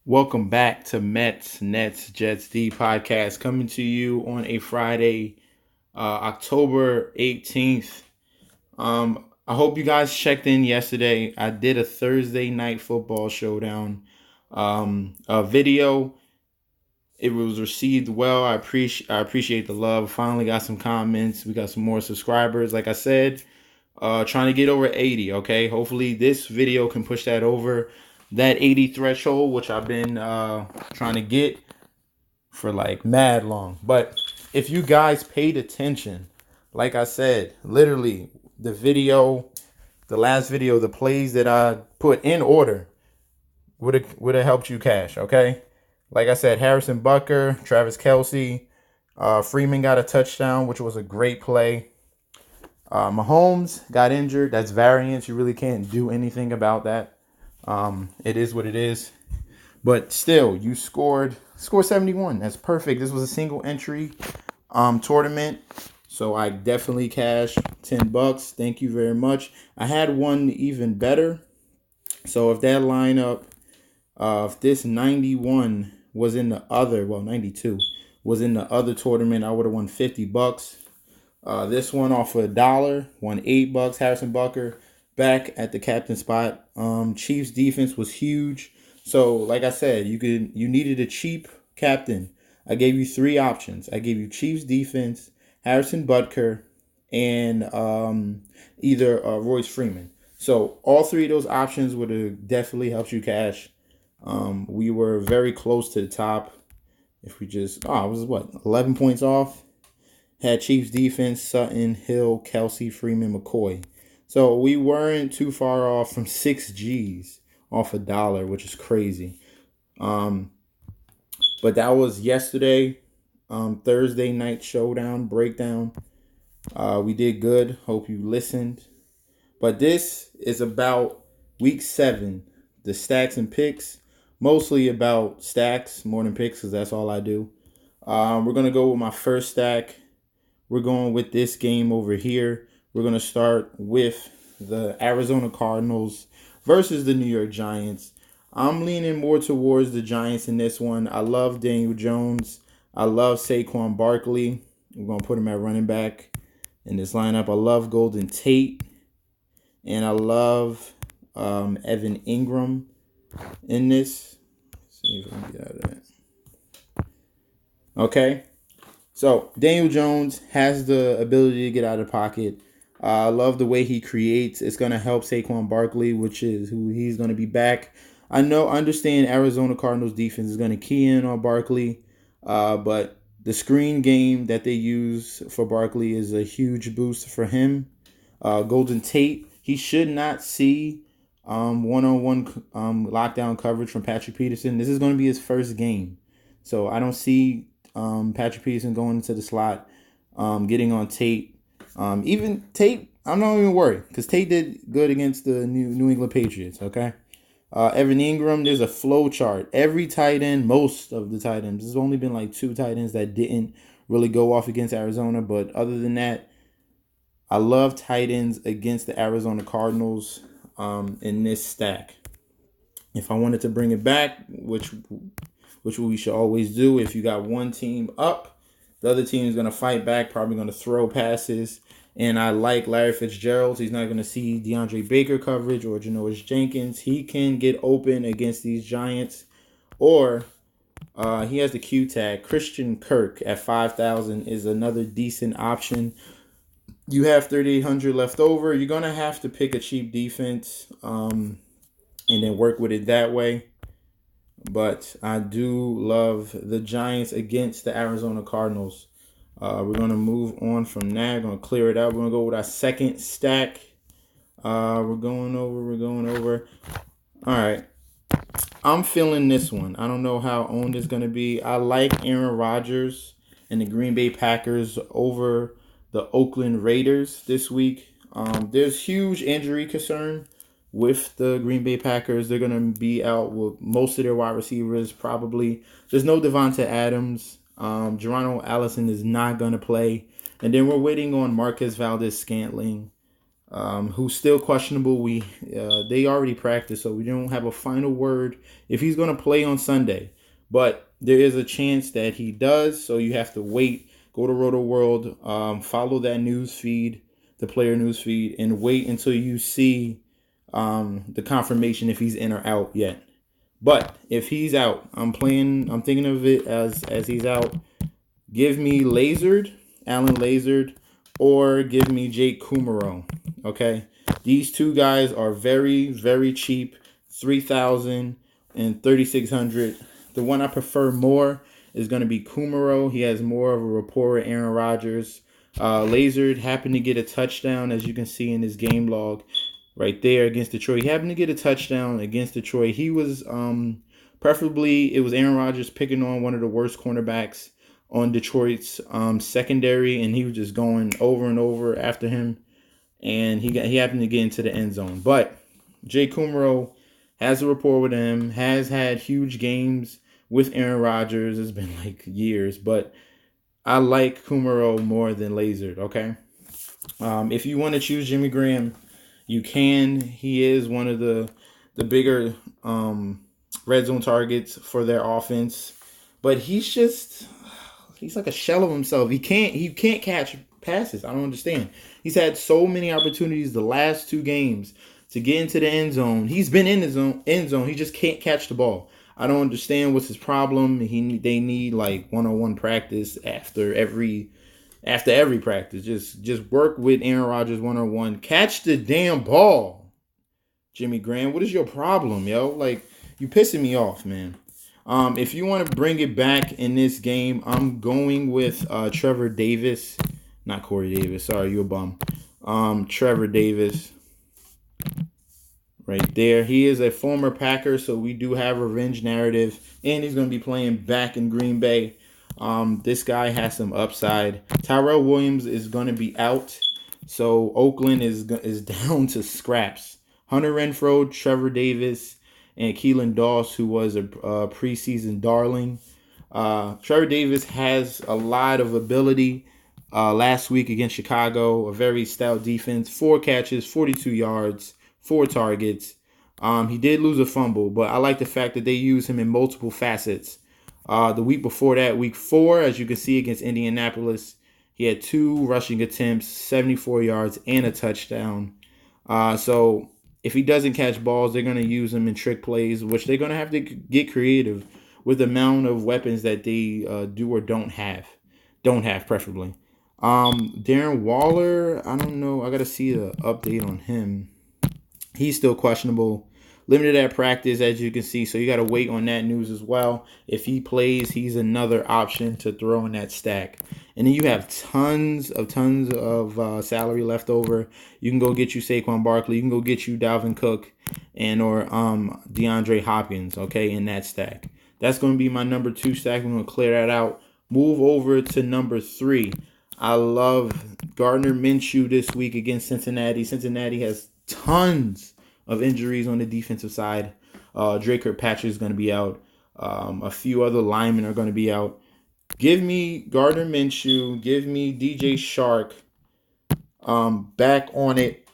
Welcome back to Mets, Nets, Jets D podcast coming to you on a Friday, October 18th. I hope you guys checked in yesterday. I did a Thursday night football showdown a video. It was received well. I appreciate the love. Finally got some comments. We got some more subscribers. Like I said, trying to get over 80. Okay, hopefully this video can push that over that 80 threshold, which I've been trying to get for like mad long. But if you guys paid attention, like I said, literally the video, the last video, the plays that I put in order would have helped you cash. Okay, like I said, Harrison Bucker, Travis Kelsey, Freeman got a touchdown, which was a great play. Mahomes got injured. That's variance. You really can't do anything about that. It is what it is. But still, you scored 71. That's perfect. This was a single entry tournament. So I definitely cashed $10. Thank you very much. I had one even better. So if that lineup, if this 91 was in the other, 92 was in the other tournament, I would have won $50. This one off of $1 won $8. Harrison Bucker back at the captain spot. Chiefs defense was huge. So like I said, you needed a cheap captain. I gave you three options. I gave you Chiefs defense, Harrison Butker, and either Royce Freeman. So all three of those options would have definitely helped you cash. We were very close to the top. If we just, it was 11 points off. Had Chiefs defense, Sutton, Hill, Kelsey, Freeman, McCoy. So we weren't too far off from 6Gs off $1, which is crazy. But that was yesterday, Thursday night showdown, breakdown. We did good. Hope you listened. But this is about week 7, the stacks and picks. Mostly about stacks more than picks because that's all I do. We're going to go with my first stack. We're going with this game over here. We're going to start with the Arizona Cardinals versus the New York Giants. I'm leaning more towards the Giants in this one. I love Daniel Jones. I love Saquon Barkley. We're going to put him at running back in this lineup. I love Golden Tate. And I love Evan Ingram in this. Let's see if I can get out of that. Okay. So Daniel Jones has the ability to get out of the pocket. I love the way he creates. It's going to help Saquon Barkley, which is who he's going to be back. Understand Arizona Cardinals defense is going to key in on Barkley, but the screen game that they use for Barkley is a huge boost for him. Golden Tate, he should not see one-on-one lockdown coverage from Patrick Peterson. This is going to be his first game, so I don't see Patrick Peterson going into the slot, getting on Tate. Even Tate, I'm not even worried because Tate did good against the New England Patriots. Okay, Evan Ingram, there's a flow chart. Every tight end, most of the tight ends, there's only been like 2 tight ends that didn't really go off against Arizona, but other than that, I love tight ends against the Arizona Cardinals in this stack. If I wanted to bring it back, which we should always do, if you got one team up, the other team is going to fight back, probably going to throw passes. And I like Larry Fitzgerald. He's not going to see DeAndre Baker coverage or Janoris Jenkins. He can get open against these Giants. Or he has the Q tag. Christian Kirk at 5,000 is another decent option. You have 3,800 left over. You're going to have to pick a cheap defense and then work with it that way. But I do love the Giants against the Arizona Cardinals. We're going to move on from that. We're going to clear it up. We're going to go with our second stack. We're going over. All right. I'm feeling this one. I don't know how owned it's going to be. I like Aaron Rodgers and the Green Bay Packers over the Oakland Raiders this week. There's huge injury concern with the Green Bay Packers. They're going to be out with most of their wide receivers probably. There's no Devonta Adams. Geronimo Allison is not going to play. And then we're waiting on Marquez Valdez-Scantling. who's still questionable. They already practiced, so we don't have a final word if he's going to play on Sunday. But there is a chance that he does, so you have to wait. Go to Roto World, follow that news feed, the player news feed, and wait until you see the confirmation if he's in or out yet. But if he's out, I'm thinking of it as he's out. Give me Alan Lazard, or give me Jake Kumaro. Okay, these two guys are very, very cheap, 3,000 and 3,600. The one I prefer more is going to be Kumaro. He has more of a rapport with Aaron Rodgers. Lazard happened to get a touchdown, as you can see in his game log right there against Detroit. He happened to get a touchdown against Detroit. He was preferably, it was Aaron Rodgers picking on one of the worst cornerbacks on Detroit's secondary, and he was just going over and over after him, and he happened to get into the end zone. But Jay Kumaro has a rapport with him, has had huge games with Aaron Rodgers. It's been like years, but I like Kumaro more than Lazard. Okay, if you want to choose Jimmy Graham, you can. He is one of the bigger red zone targets for their offense, but he's like a shell of himself. He can't catch passes. I don't understand. He's had so many opportunities the last two games to get into the end zone. He's been in the end zone. He just can't catch the ball. I don't understand what's his problem. They need like one-on-one practice after every practice. Just work with Aaron Rodgers one-on-one. Catch the damn ball, Jimmy Graham. What is your problem, yo? Like, you pissing me off, man. If you want to bring it back in this game, I'm going with Trevor Davis. Not Corey Davis. Sorry, you a bum. Trevor Davis. Right there. He is a former Packer, so we do have revenge narrative. And he's going to be playing back in Green Bay. This guy has some upside. Tyrell Williams is going to be out. So Oakland is down to scraps. Hunter Renfrow, Trevor Davis, and Keelan Doss, who was a preseason darling. Trevor Davis has a lot of ability. Last week against Chicago, a very stout defense. 4 catches, 42 yards, 4 targets. He did lose a fumble, but I like the fact that they use him in multiple facets. The week before that, week 4, as you can see against Indianapolis, he had 2 rushing attempts, 74 yards, and a touchdown. So if he doesn't catch balls, they're going to use him in trick plays, which they're going to have to get creative with the amount of weapons that they do or don't have. Don't have, preferably. Darren Waller, I don't know. I got to see the update on him. He's still questionable. Limited at practice, as you can see, so you got to wait on that news as well. If he plays, he's another option to throw in that stack. And then you have tons of salary left over. You can go get you Saquon Barkley. You can go get you Dalvin Cook and or DeAndre Hopkins, okay, in that stack. That's going to be my number 2 stack. I'm going to clear that out. Move over to number 3. I love Gardner Minshew this week against Cincinnati. Cincinnati has tons of injuries on the defensive side. Drake Kirkpatrick is going to be out. A few other linemen are going to be out. Give me Gardner Minshew. Give me DJ Shark back on it.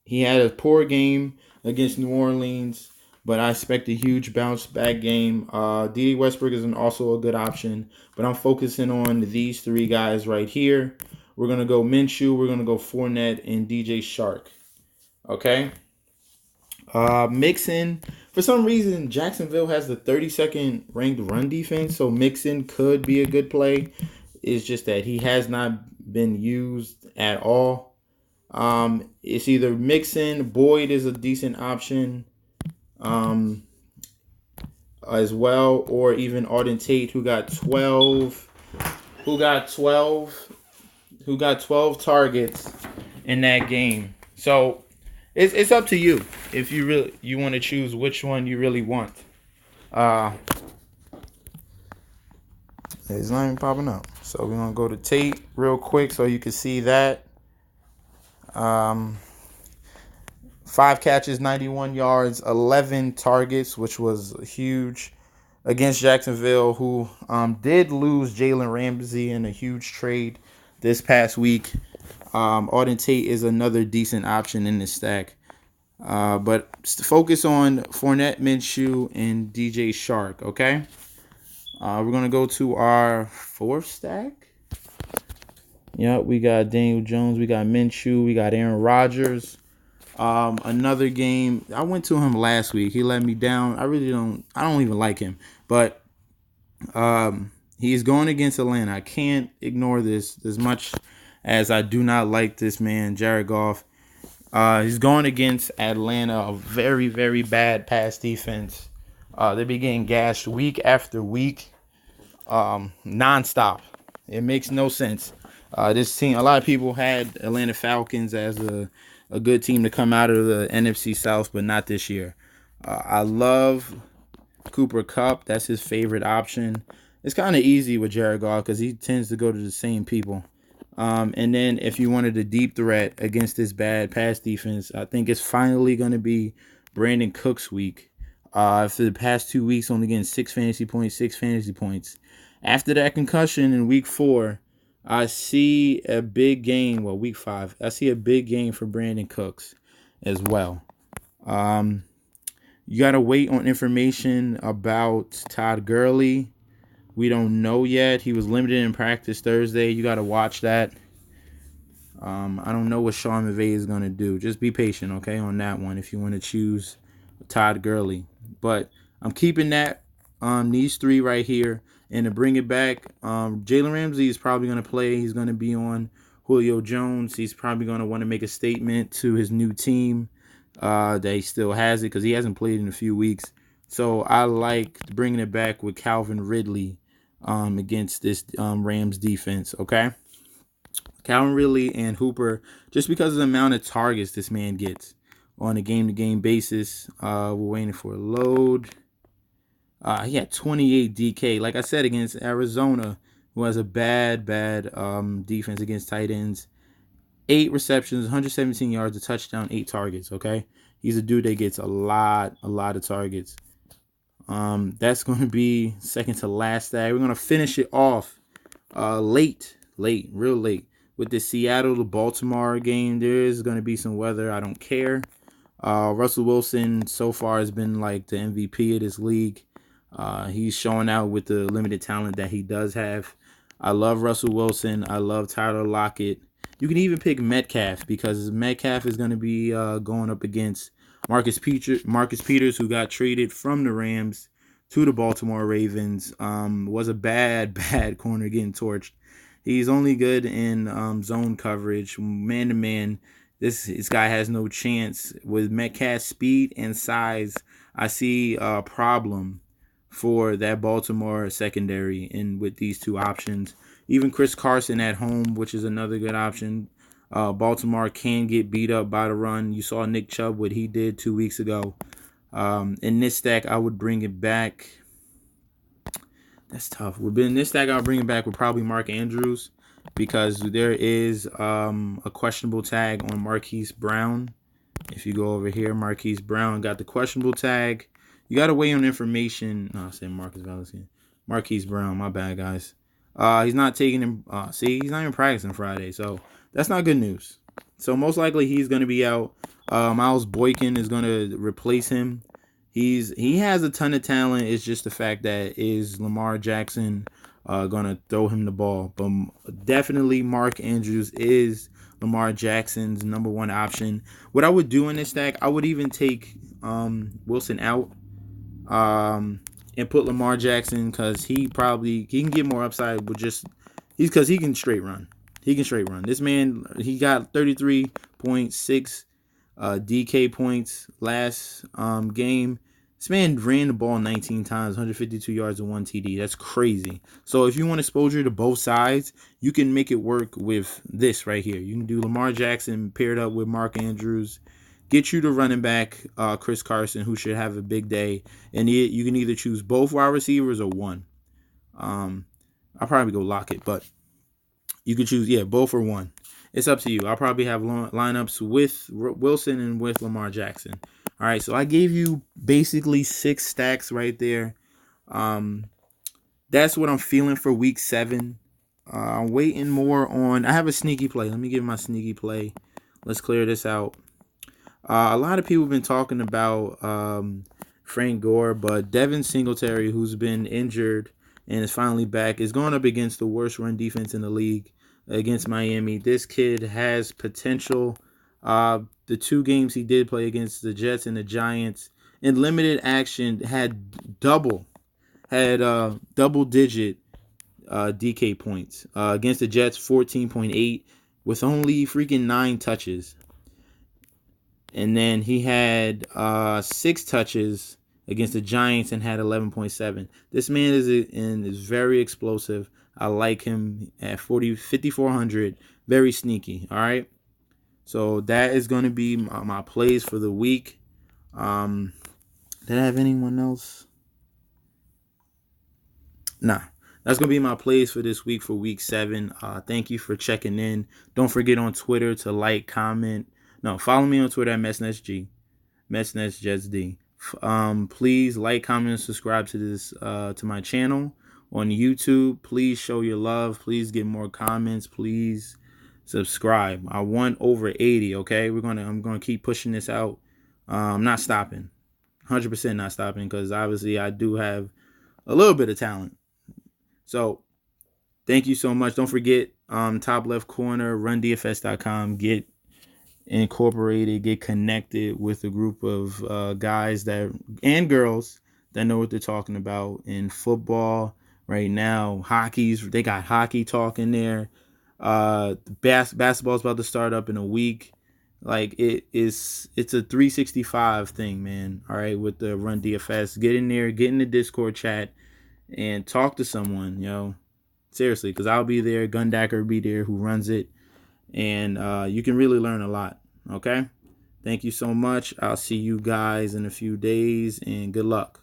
He had a poor game against New Orleans, but I expect a huge bounce back game. D.D. Westbrook is also a good option, but I'm focusing on these 3 guys right here. We're going to go Minshew, we're going to go Fournette, and DJ Shark. Okay? Mixon. For some reason, Jacksonville has the 32nd ranked run defense, so Mixon could be a good play. It's just that he has not been used at all. It's either Mixon, Boyd is a decent option as well, or even Arden Tate, who got 12 targets in that game. So it's up to you if you want to choose which one you really want. It's not even popping up. So we're gonna go to Tate real quick so you can see that. 5 catches, 91 yards, 11 targets, which was huge against Jacksonville, who did lose Jalen Ramsey in a huge trade this past week. Auden Tate is another decent option in this stack. But focus on Fournette, Minshew, and DJ Shark, okay? We're going to go to our fourth stack. Yep, we got Daniel Jones, we got Minshew, we got Aaron Rodgers. Another game. I went to him last week. He let me down. I don't even like him. But he's going against Atlanta. I can't ignore this as much as I do not like this man, Jared Goff. He's going against Atlanta, a very, very bad pass defense. They be getting gashed week after week, nonstop. It makes no sense. This team, a lot of people had Atlanta Falcons as a good team to come out of the NFC South, but not this year. I love Cooper Kupp. That's his favorite option. It's kind of easy with Jared Goff because he tends to go to the same people. And then if you wanted a deep threat against this bad pass defense, I think it's finally going to be Brandon Cooks week. For the past 2 weeks, only getting 6 fantasy points, 6 fantasy points. After that concussion in week 4, I see a big game. Well, week 5, I see a big game for Brandon Cooks as well. You got to wait on information about Todd Gurley. We don't know yet. He was limited in practice Thursday. You got to watch that. I don't know what Sean McVay is going to do. Just be patient, okay, on that one if you want to choose Todd Gurley. But I'm keeping that these 3 right here. And to bring it back, Jalen Ramsey is probably going to play. He's going to be on Julio Jones. He's probably going to want to make a statement to his new team that he still has it because he hasn't played in a few weeks. So I like bringing it back with Calvin Ridley against this Rams defense, okay? Calvin Ridley and Hooper, just because of the amount of targets this man gets on a game-to-game basis. We're waiting for a load. He had 28 DK. Like I said, against Arizona, who has a bad defense against tight ends. 8 receptions, 117 yards, a touchdown, 8 targets, okay? He's a dude that gets a lot of targets. That's going to be second to last stack. We're going to finish it off real late. With the Seattle to Baltimore game, there is going to be some weather. I don't care. Russell Wilson so far has been like the MVP of this league. He's showing out with the limited talent that he does have. I love Russell Wilson. I love Tyler Lockett. You can even pick Metcalf because Metcalf is going to be going up against Marcus Peters, who got traded from the Rams to the Baltimore Ravens. Was a bad corner getting torched. He's only good in zone coverage, man to man. This guy has no chance with Metcalf's speed and size. I see a problem for that Baltimore secondary and with these 2 options. Even Chris Carson at home, which is another good option. Baltimore can get beat up by the run. You saw Nick Chubb, what he did 2 weeks ago. In this stack, I would bring it back. That's tough. In this stack, I'll bring it back with probably Mark Andrews because there is a questionable tag on Marquise Brown. If you go over here, Marquise Brown got the questionable tag. You got to weigh on information. No, I said Marcus Valentine. Marquise Brown, my bad, guys. He's not taking him. He's not even practicing Friday, so that's not good news. So most likely he's going to be out. Miles Boykin is going to replace him. He has a ton of talent. It's just the fact that is Lamar Jackson going to throw him the ball. But definitely Mark Andrews is Lamar Jackson's number 1 option. What I would do in this stack, I would even take Wilson out and put Lamar Jackson because he can get more upside with because he can straight run. This man, he got 33.6 DK points last game. This man ran the ball 19 times, 152 yards and 1 TD. That's crazy. So if you want exposure to both sides, you can make it work with this right here. You can do Lamar Jackson paired up with Mark Andrews. Get you to running back Chris Carson, who should have a big day. And you can either choose both wide receivers or one. I'll probably go Lockett, but you can choose, both or one. It's up to you. I'll probably have lineups with Wilson and with Lamar Jackson. All right, so I gave you basically 6 stacks right there. That's what I'm feeling for week 7. I'm waiting more on. I have a sneaky play. Let me give my sneaky play. Let's clear this out. A lot of people have been talking about Frank Gore, but Devin Singletary, who's been injured and is finally back, is going up against the worst run defense in the league against Miami. This kid has potential. The two games he did play against the Jets and the Giants in limited action double digit DK points. Against the Jets, 14.8 with only freaking 9 touches. And then he had 6 touches against the Giants and had 11.7. This man is very explosive. I like him at 5,400. Very sneaky. All right. So that is going to be my plays for the week. Did I have anyone else? Nah. That's going to be my plays for this week for week 7. Thank you for checking in. Don't forget on Twitter to like, comment. No, follow me on Twitter at MessNetsG. MessNetsJetsD. Please like, comment, and subscribe to this to my channel on YouTube. Please show your love. Please get more comments. Please subscribe. I want over 80. Okay, I'm gonna keep pushing this out. I'm not stopping. 100% not stopping because obviously I do have a little bit of talent. So thank you so much. Don't forget top left corner rundfs.com. Get incorporated, get connected with a group of guys that and girls that know what they're talking about in football right now. They got hockey talk in there. Basketball's about to start up in a week. Like it's a 365 thing, man. All right, with the Run DFS, get in there, get in the Discord chat, and talk to someone. Seriously, because I'll be there. Gundacker will be there, who runs it, and you can really learn a lot. Okay, thank you so much. I'll see you guys in a few days, and good luck.